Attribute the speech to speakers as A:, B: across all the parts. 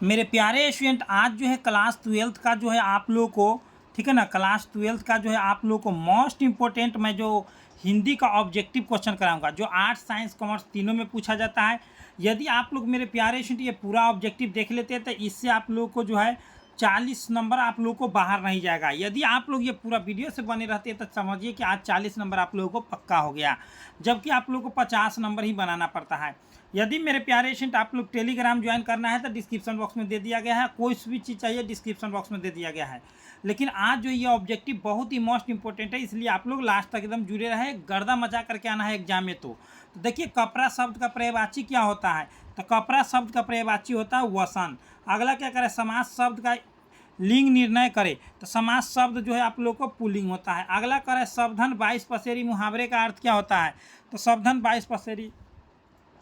A: मेरे प्यारे स्टूडेंट, आज जो है क्लास ट्वेल्थ का जो है आप लोगों को, ठीक है ना, क्लास ट्वेल्थ का जो है आप लोगों को मोस्ट इम्पोर्टेंट मैं जो हिंदी का ऑब्जेक्टिव क्वेश्चन कराऊंगा, जो आर्ट्स साइंस कॉमर्स तीनों में पूछा जाता है। यदि आप लोग मेरे प्यारे स्टूडेंट ये पूरा ऑब्जेक्टिव देख लेते हैं तो इससे आप लोगों को जो है 40 नंबर आप लोगों को बाहर नहीं जाएगा। यदि आप लोग ये पूरा वीडियो से बने रहते हैं तो समझिए कि आज 40 नंबर आप लोगों को पक्का हो गया, जबकि आप लोगों को 50 नंबर ही बनाना पड़ता है। यदि मेरे प्यारे स्टूडेंट आप लोग टेलीग्राम ज्वाइन करना है तो डिस्क्रिप्शन बॉक्स में दे दिया गया है, कोई भी चीज़ चाहिए डिस्क्रिप्शन बॉक्स में दे दिया गया है। लेकिन आज जो ये ऑब्जेक्टिव बहुत ही मोस्ट इंपॉर्टेंट है, इसलिए आप लोग लास्ट तक एकदम जुड़े रहे, गर्दा मचा करके आना है एग्जाम में। तो देखिए, कपड़ा शब्द का पर्यायवाची क्या होता है, तो कपड़ा शब्द का पर्यायवाची होता है वसन। अगला क्या करे, समास शब्द का लिंग निर्णय करे, तो समास शब्द जो है आप लोग को पुल्लिंग होता है। अगला करे, शब्दन 22 पसेरी मुहावरे का अर्थ क्या होता है, तो शब्दन 22 पसेरी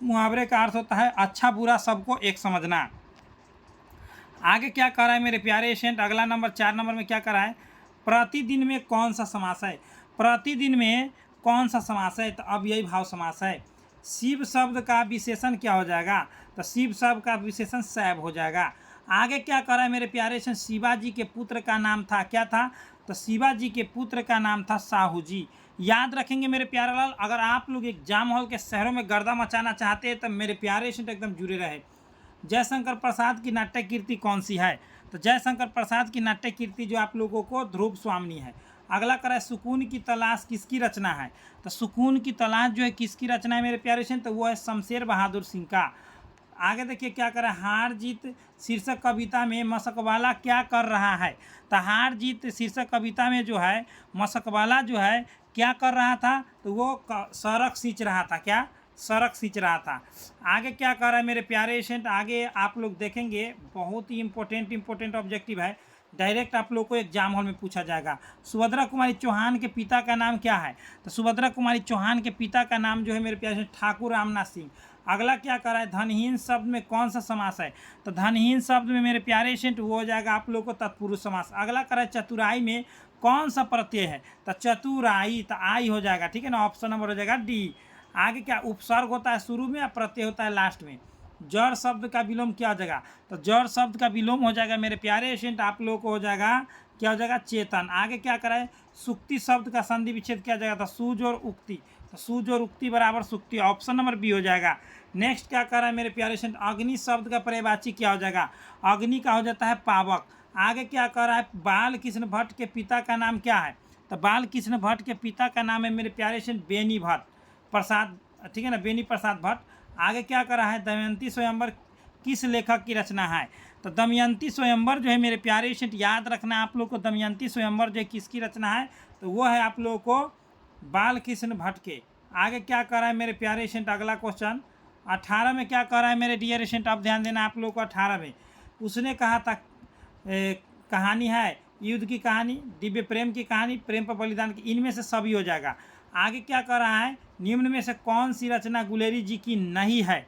A: मुहावरे का अर्थ होता है अच्छा बुरा सबको एक समझना। आगे क्या कर रहा है मेरे प्यारे स्टूडेंट, अगला नंबर 4 नंबर में क्या कर रहा है, प्रतिदिन में कौन सा समास है, प्रतिदिन में कौन सा समास है, तो अब यही भाव समास है। शिव शब्द का विशेषण क्या हो जाएगा, तो शिव शब्द का विशेषण शैव हो जाएगा। आगे क्या कर रहा है मेरे प्यारे स्टूडेंट, शिवाजी के पुत्र का नाम था, क्या था, तो शिवाजी के पुत्र का नाम था साहू जी। याद रखेंगे मेरे प्यारे लाल, अगर आप लोग एग्जाम हॉल के शहरों में गर्दा मचाना चाहते हैं तो मेरे प्यारे स्टूडेंट एकदम जुड़े रहे। जयशंकर प्रसाद की नाट्य कीर्ति कौन सी है, तो जयशंकर प्रसाद की नाट्य कीर्ति जो आप लोगों को ध्रुव स्वामिनी है। अगला करा, सुकून की तलाश किसकी रचना है, तो सुकून की तलाश जो है किसकी रचना है मेरे प्यारे स्टूडेंट, तो वो है शमशेर बहादुर सिंह का। आगे देखिए क्या करा, हार जीत शीर्षक कविता में मशकवाला क्या कर रहा है, तो हार जीत शीर्षक कविता में जो है मशकवाला जो है क्या कर रहा था, तो वो सड़क सींच रहा था, क्या सड़क सींच रहा था। आगे क्या कर रहा है मेरे प्यारे स्टूडेंट, आगे आप लोग देखेंगे बहुत ही इंपॉर्टेंट ऑब्जेक्टिव है, डायरेक्ट आप लोग को एग्जाम हॉल में पूछा जाएगा। सुभद्रा कुमारी चौहान के पिता का नाम क्या है, तो सुभद्रा कुमारी चौहान के पिता का नाम जो है मेरे प्यारे ठाकुर रामनाथ सिंह। अगला क्या कर रहा है, धनहीन शब्द में कौन सा समास है, तो धनहीन शब्द में मेरे प्यारे स्टूडेंट वो हो जाएगा आप लोग को तत्पुरुष समास। अगला कर रहा है, चतुराई में कौन सा प्रत्यय है, तो चतुराई, तो आई हो जाएगा, ठीक है ना, ऑप्शन नंबर हो जाएगा डी। आगे क्या, उपसर्ग होता है शुरू में या प्रत्यय होता है लास्ट में। जड़ शब्द का विलोम क्या हो जाएगा, तो जड़ शब्द का विलोम हो जाएगा मेरे प्यारे स्टूडेंट आप लोगों को हो जाएगा क्या हो जाएगा, चेतन। आगे क्या कराए, सुक्ति शब्द का संधि विच्छेद क्या जाएगा, तो सूज और उक्ति, तो सूज और उक्ति बराबर सुक्ति, ऑप्शन नंबर बी हो जाएगा। नेक्स्ट क्या कर रहा है मेरे प्यारे स्टूडेंट, अग्नि शब्द का पर्यायवाची क्या हो जाएगा, अग्नि का हो जाता है पावक। आगे क्या कर रहा है, बाल कृष्ण भट्ट के पिता का नाम क्या है, तो बाल कृष्ण भट्ट के पिता का नाम है मेरे प्यारे स्टूडेंट बेनी भट्ट प्रसाद, ठीक है ना, बेनी प्रसाद भट्ट। आगे क्या कर रहा है, दमयंती स्वयंवर किस लेखक की रचना है, तो दमयंती स्वयंवर जो है मेरे प्यारे स्टूडेंट याद रखना है आप लोग को, दमयंती स्वयंवर जो है किसकी रचना है, तो वो है आप लोगों को बाल कृष्ण भट्ट के। आगे क्या कर रहा है मेरे प्यारे स्टूडेंट, अगला क्वेश्चन 18 में क्या कर रहा है मेरे डियर स्टूडेंट, आप ध्यान देना आप लोग को। 18 में उसने कहा था कहानी है युद्ध की कहानी, दिव्य प्रेम की कहानी, प्रेम पर बलिदान की, इनमें से सभी हो जाएगा। आगे क्या कर रहा है, निम्न में से कौन सी रचना गुलेरी जी की नहीं है,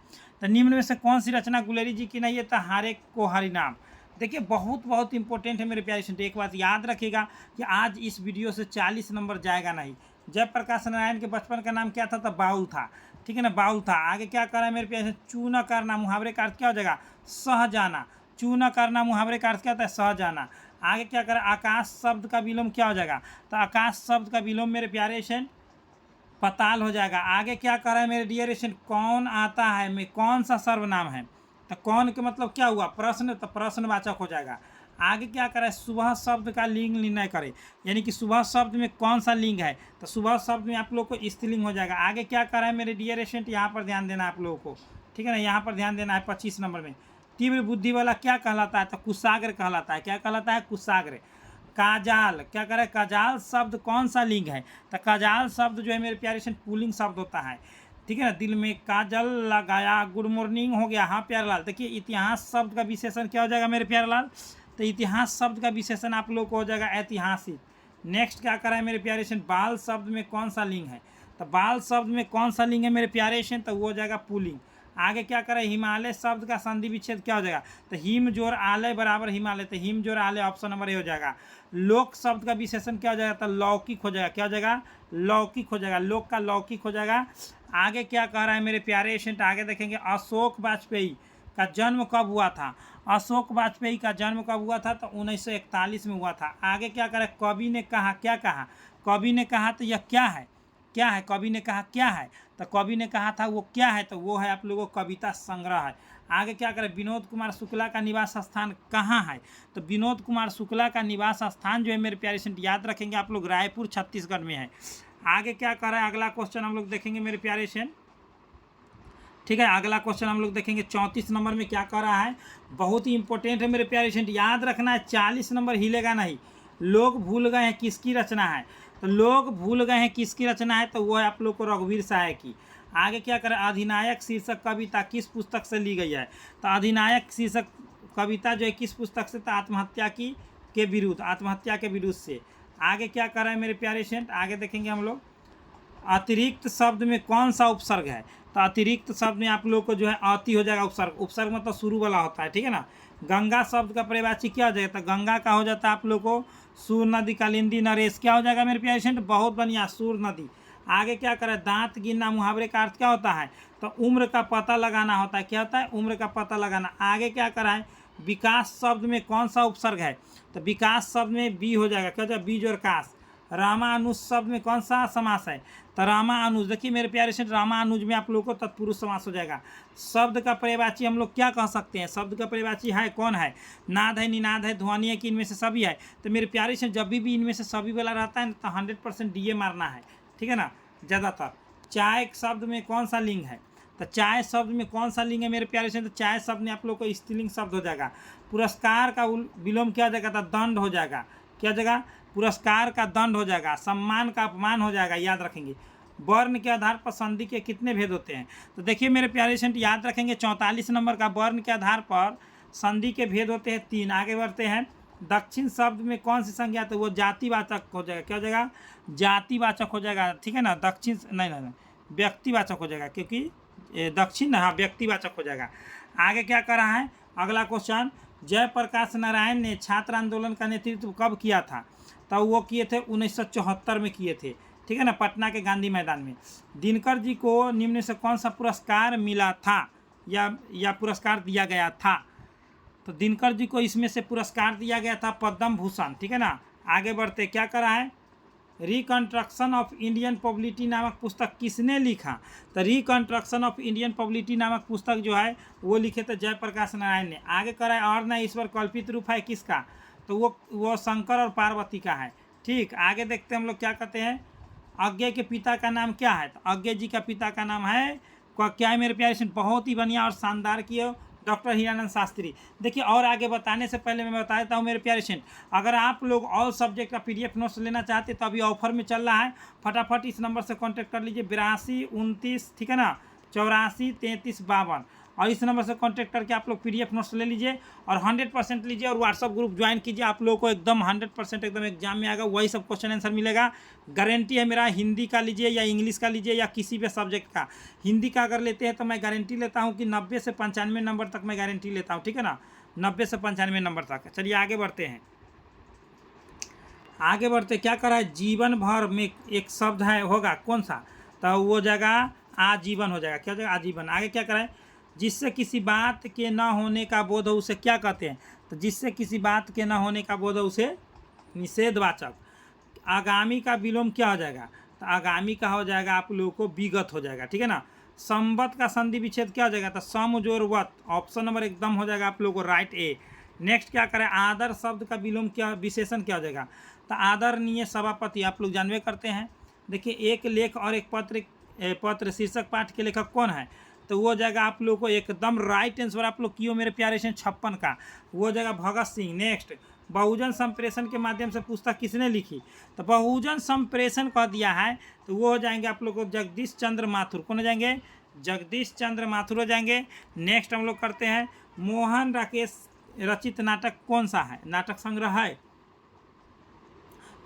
A: तो निम्न में से कौन सी रचना गुलेरी जी की नहीं है, तो हारे को हरिनाम। देखिए बहुत इंपॉर्टेंट है मेरे प्यारे स्टूडेंट, एक बात याद रखिएगा कि आज इस वीडियो से 40 नंबर जाएगा नहीं। जयप्रकाश नारायण के बचपन का नाम क्या था, तो बाउल था, ठीक है ना, बाउल था। आगे क्या कर रहा है मेरे प्यारे, चू न करना मुहावरे का अर्थ क्या हो जाएगा, सह जाना, चू न करना मुहावरे का अर्थ क्या होता है, सह जाना। आगे क्या करें, आकाश शब्द का विलोम क्या हो जाएगा, तो आकाश शब्द का विलोम मेरे प्यारे स्टूडेंट पताल हो जाएगा। आगे क्या कर रहा है मेरे डियर स्टूडेंट, कौन आता है में कौन सा सर्वनाम है, तो कौन के मतलब क्या हुआ, प्रश्न, तो प्रश्नवाचक हो जाएगा। आगे क्या करें, सुबह शब्द का लिंग निर्णय करें, यानी कि सुबह शब्द में कौन सा लिंग है, तो सुबह शब्द में आप लोग को स्त्रीलिंग हो जाएगा। आगे क्या कर रहा है मेरे डियर स्टूडेंट, यहाँ पर ध्यान देना आप लोगों को, ठीक है ना, यहाँ पर ध्यान देना है 25 नंबर में। तीव्र बुद्धि वाला क्या कहलाता है, तो कुशाग्र कहलाता है, क्या कहलाता है, कुशाग्र। काजाल क्या करे, काजाल शब्द कौन सा लिंग है, तो काजाल शब्द जो है मेरे प्यारे से पुल्लिंग शब्द होता है, ठीक है ना। दिल में काजल लगाया, गुड मॉर्निंग हो गया। हाँ प्यारे लाल, देखिए इतिहास शब्द का विशेषण क्या हो जाएगा मेरे प्यारे लाल, तो इतिहास शब्द का विशेषण आप लोग को हो जाएगा ऐतिहासिक। नेक्स्ट क्या करा है मेरे प्यारे से, बाल शब्द में कौन सा लिंग है, तो बाल शब्द में कौन सा लिंग है मेरे प्यारे से, तो वो हो जाएगा पुल्लिंग। आगे क्या करें, हिमालय शब्द का संधि विच्छेद क्या हो जाएगा, तो हिम जोर आलय बराबर हिमालय, तो हिम जोर आलय ऑप्शन नंबर ए हो जाएगा। लोक शब्द का विशेषण क्या हो जाएगा, तो लौकिक हो जाएगा, क्या हो जाएगा, लौकिक हो जाएगा, लोक का लौकिक हो जाएगा। आगे क्या कह रहा है मेरे प्यारे स्टूडेंट, आगे देखेंगे अशोक वाजपेयी का जन्म कब हुआ था? अशोक वाजपेयी का जन्म कब हुआ था? तो 1941 में हुआ था। आगे क्या करे, कवि ने कहा, क्या कहा? कवि ने कहा तो यह क्या है? क्या है? कवि ने कहा क्या है? तो कवि ने कहा था वो क्या है? तो वो है आप लोगों को कविता संग्रह है। आगे क्या करें, विनोद कुमार शुक्ला का निवास स्थान कहाँ है? तो विनोद कुमार शुक्ला का निवास स्थान जो है मेरे प्यारे स्टूडेंट याद रखेंगे आप लोग, रायपुर छत्तीसगढ़ में है। आगे क्या कर रहा है, अगला क्वेश्चन हम लोग देखेंगे मेरे प्यारे स्टूडेंट, ठीक है। अगला क्वेश्चन हम लोग देखेंगे 34 नंबर में क्या कर रहा है, बहुत ही इंपॉर्टेंट है मेरे प्यारे स्टूडेंट, याद रखना है। 40 नंबर हिलेगा नहीं। लोग भूल गए हैं किसकी रचना है? तो लोग भूल गए हैं किसकी रचना है? तो वो है आप लोग को रघुवीर सहाय की। आगे क्या करें, अधिनायक शीर्षक कविता किस पुस्तक से ली गई है? तो अधिनायक शीर्षक कविता जो है किस पुस्तक से? तो आत्महत्या की के विरुद्ध, आत्महत्या के विरुद्ध से। आगे क्या कर रहे हैं मेरे प्यारे स्टूडेंट, आगे देखेंगे हम लोग, अतिरिक्त शब्द में कौन सा उपसर्ग है? तो अतिरिक्त शब्द में आप लोग को जो है अति हो जाएगा उपसर्ग। उपसर्ग मतलब शुरू वाला होता है, ठीक है ना। गंगा शब्द का पर्यायवाची क्या हो जाएगा? तो गंगा का हो जाता है आप लोग को सूर नदी, कालिंदी, नरेश। क्या हो जाएगा मेरे प्यारे स्टूडेंट? बहुत बढ़िया, सूर नदी। आगे क्या करें, दांत गिनना मुहावरे का अर्थ क्या होता है? तो उम्र का पता लगाना होता है। क्या होता है? उम्र का पता लगाना। आगे क्या करा है, विकास शब्द में कौन सा उपसर्ग है? तो विकास शब्द में बी हो जाएगा। क्या हो जाएगा? बीज और काश। रामानुज शब्द में कौन सा समास है? तो रामानुज। देखिए मेरे प्यारे से, रामानुज में आप लोगों को तत्पुरुष समास हो जाएगा। शब्द का पर्यायवाची हम लोग क्या कह सकते हैं? शब्द का पर्यायवाची है कौन है? नाद है, निनाद है, ध्वनि है कि इनमें से सभी है? तो मेरे प्यारे से जब भी इनमें से सभी वाला रहता है तो 100% डीए मारना है, ठीक है ना, ज़्यादातर। चाय शब्द में कौन सा लिंग है? तो चाय शब्द में कौन सा लिंग है मेरे प्यारे से? तो चाय शब्द में आप लोग को स्त्रीलिंग शब्द हो जाएगा। पुरस्कार का विलोम क्या हो जाएगा? तो दंड हो जाएगा। क्या जगह? पुरस्कार का दंड हो जाएगा। सम्मान का अपमान हो जाएगा, याद रखेंगे। वर्ण के आधार पर संधि के कितने भेद होते हैं? तो देखिए मेरे प्यारे स्टूडेंट याद रखेंगे 44 नंबर का, वर्ण के आधार पर संधि के भेद होते हैं 3। आगे बढ़ते हैं, दक्षिण शब्द में कौन सी संज्ञा? तो वो जातिवाचक हो जाएगा। क्या हो जाएगा? जातिवाचक हो जाएगा, ठीक है ना। दक्षिण नहीं, व्यक्तिवाचक हो जाएगा, क्योंकि दक्षिण, हाँ, व्यक्तिवाचक हो जाएगा। आगे क्या कर रहा है, अगला क्वेश्चन, जयप्रकाश नारायण ने छात्र आंदोलन का नेतृत्व कब किया था? तो वो किए थे 1974 में किए थे, ठीक है ना, पटना के गांधी मैदान में। दिनकर जी को निम्न से कौन सा पुरस्कार मिला था या पुरस्कार दिया गया था? तो दिनकर जी को इसमें से पुरस्कार दिया गया था पद्म भूषण, ठीक है ना। आगे बढ़ते, क्या करा है, रिकंस्ट्रक्शन ऑफ इंडियन पॉलिटी नामक पुस्तक किसने लिखा? तो रिकंस्ट्रक्शन ऑफ इंडियन पॉलिटी नामक पुस्तक जो है वो लिखे थे जयप्रकाश नारायण ने। आगे करा है, और न ईश्वर कल्पित रूप है किसका? तो वो शंकर और पार्वती का है, ठीक। आगे देखते हैं हम लोग क्या कहते हैं, अज्ञे के पिता का नाम क्या है? तो अज्ञे जी का पिता का नाम है क्या है मेरे प्यारे? बहुत ही बढ़िया और शानदार किए, डॉक्टर हीरानंद शास्त्री। देखिए और आगे बताने से पहले मैं बता देता हूँ मेरे प्यारे स्टूडेंट, अगर आप लोग ऑल सब्जेक्ट का पीडीएफ नोट्स लेना चाहते तो अभी ऑफर में चल रहा है। फटाफट इस नंबर से कांटेक्ट कर लीजिए, 82 29, ठीक है ना, 84 33 52, और इस नंबर से कांटेक्ट करके आप लोग पीडीएफ नोट्स ले लीजिए और 100% लीजिए और व्हाट्सअप ग्रुप ज्वाइन कीजिए। आप लोगों को एकदम 100% एकदम एग्जाम में आएगा, वही सब क्वेश्चन आंसर मिलेगा, गारंटी है मेरा। हिंदी का लीजिए या इंग्लिश का लीजिए या किसी भी सब्जेक्ट का। हिंदी का अगर लेते हैं तो मैं गारंटी लेता हूँ कि 90 से 95 नंबर तक मैं गारंटी लेता हूँ, ठीक है ना, 90 से 95 नंबर तक। चलिए आगे बढ़ते हैं, आगे बढ़ते क्या करा है, जीवन भर में एक शब्द है होगा कौन सा? तो वो जगह आजीवन हो जाएगा। क्या हो जाएगा? आजीवन। आगे क्या करा है, जिससे किसी बात के न होने का बोध हो उसे क्या कहते हैं? तो जिससे किसी बात के न होने का बोध हो उसे निषेधवाचक। आगामी का विलोम क्या हो जाएगा? तो आगामी का हो जाएगा आप लोगों को विगत हो जाएगा, ठीक है ना। संवत का संधि विच्छेद क्या हो जाएगा? तो सम जोड़ वत, ऑप्शन नंबर एकदम हो जाएगा आप लोगों को राइट ए। नेक्स्ट क्या करें, आदर शब्द का विलोम क्या, विशेषण क्या हो जाएगा? तो आदरणीय सभापति आप लोग जानवे करते हैं। देखिए एक लेख और एक पत्र शीर्षक पाठ के लेखक कौन है? तो वो जगह आप लोग को एकदम राइट आंसर आप लोग कियो मेरे प्यारे से 56 का, वो जगह भगत सिंह। नेक्स्ट, बहुजन संप्रेषण के माध्यम से पुस्तक किसने लिखी? तो बहुजन संप्रेषण कह दिया है तो वो हो जाएंगे आप लोग को जगदीश चंद्र माथुर। कौन हो जाएंगे? जगदीश चंद्र माथुर हो जाएंगे। नेक्स्ट हम लोग करते हैं, मोहन राकेश रचित नाटक कौन सा है? नाटक संग्रह है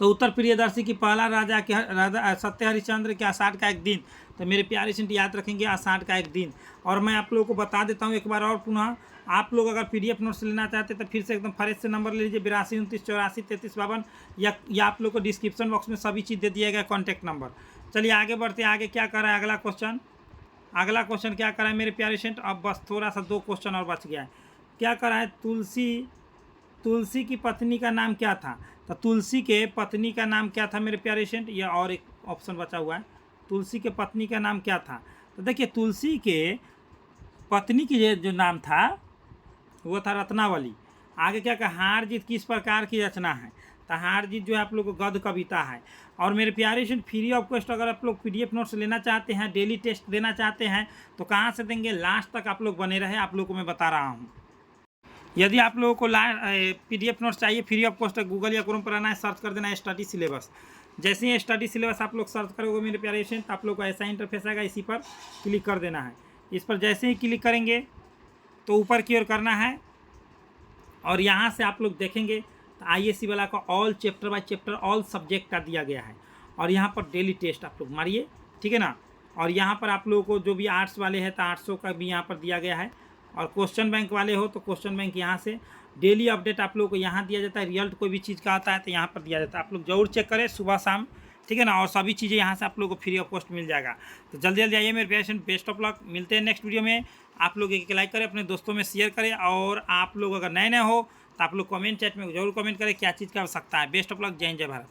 A: तो उत्तर प्रियदर्शी की पहला राजा सत्य हरिश्चंद्र के आषाढ़ का एक दिन। तो मेरे प्यारे स्टूडेंट याद रखेंगे आषाढ़ का एक दिन। और मैं आप लोगों को बता देता हूँ एक बार और पुनः, आप लोग अगर पीडीएफ नोट्स लेना चाहते तो फिर से एकदम फ्रेश से नंबर ले लीजिए, 82 29 84 33 52, या आप लोग को डिस्क्रिप्शन बॉक्स में सभी चीज़ दे दिया गया, कॉन्टैक्ट नंबर। चलिए आगे बढ़ते हैं, आगे क्या कर रहा है अगला क्वेश्चन। अगला क्वेश्चन क्या करा है मेरे प्यारे स्टूडेंट, अब बस थोड़ा सा 2 क्वेश्चन और बच गया है। क्या करा है, तुलसी की पत्नी का नाम क्या था? तो तुलसी के पत्नी का नाम क्या था मेरे प्यारे स्टूडेंट, यह और एक ऑप्शन बचा हुआ है। तुलसी के पत्नी का नाम क्या था? तो देखिए तुलसी के पत्नी की जो नाम था वो था रत्नावली। आगे क्या कहा, हार जीत किस प्रकार की रचना है? तो हार जीत जो है आप लोग को गद्य कविता है। और मेरे प्यारे स्टूडेंट फ्री ऑफ कॉस्ट अगर आप लोग PDF नोट्स लेना चाहते हैं, डेली टेस्ट देना चाहते हैं तो कहाँ से देंगे, लास्ट तक आप लोग बने रहे, आप लोग को मैं बता रहा हूँ। यदि आप लोगों को PDF नोट्स चाहिए फ्री ऑफ कॉस्ट, गूगल या क्रोम पर आना है, सर्च कर देना है स्टडी सिलेबस। जैसे ही स्टडी सिलेबस आप लोग सर्च करोगे मेरे प्यारे स्टूडेंट, आप लोग को ऐसा इंटरफेस आएगा, इसी पर क्लिक कर देना है। इस पर जैसे ही क्लिक करेंगे तो ऊपर की ओर करना है और यहाँ से आप लोग देखेंगे तो IAC वाला का all chapter by chapter all subject का दिया गया है। और यहाँ पर डेली टेस्ट आप लोग मारिए, ठीक है ना। और यहाँ पर आप लोगों को जो भी आर्ट्स वाले हैं तो 800 का भी यहाँ पर दिया गया है। और क्वेश्चन बैंक वाले हो तो क्वेश्चन बैंक यहाँ से डेली अपडेट आप लोगों को यहाँ दिया जाता है। रिजल्ट कोई भी चीज़ का आता है तो यहाँ पर दिया जाता है, आप लोग जरूर चेक करें सुबह शाम, ठीक है ना। और सभी चीज़ें यहाँ से आप लोगों को फ्री ऑफ कॉस्ट मिल जाएगा। तो जल्दी जल्दी आइए मेरे पेशेंट, बेस्ट ऑफ लक। मिलते हैं नेक्स्ट वीडियो में। आप लोग एक लाइक करें, अपने दोस्तों में शेयर करें, और आप लोग अगर नए हो तो आप लोग कमेंट चैट में जरूर कमेंट करें क्या चीज़ की आवश्यकता है। बेस्ट ऑफ लक, जय हिंद जय भारत।